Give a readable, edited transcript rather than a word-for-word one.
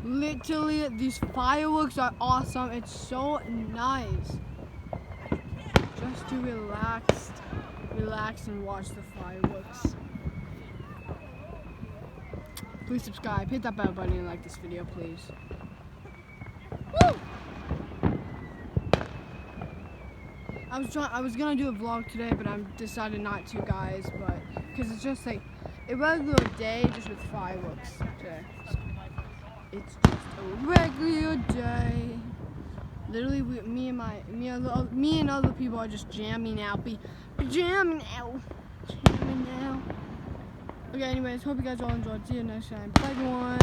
Literally, these fireworks are awesome. It's so nice. Just to relax and watch the fireworks. Please subscribe, hit that bell button and like this video, please. Woo! I was gonna do a vlog today, but I decided not to, guys, but because it's just like a regular day just with fireworks today. It's just a regular day. Literally, me and other people are just jamming out. Jamming out. Okay, anyways, hope you guys all enjoyed. See you next time. Bye, everyone.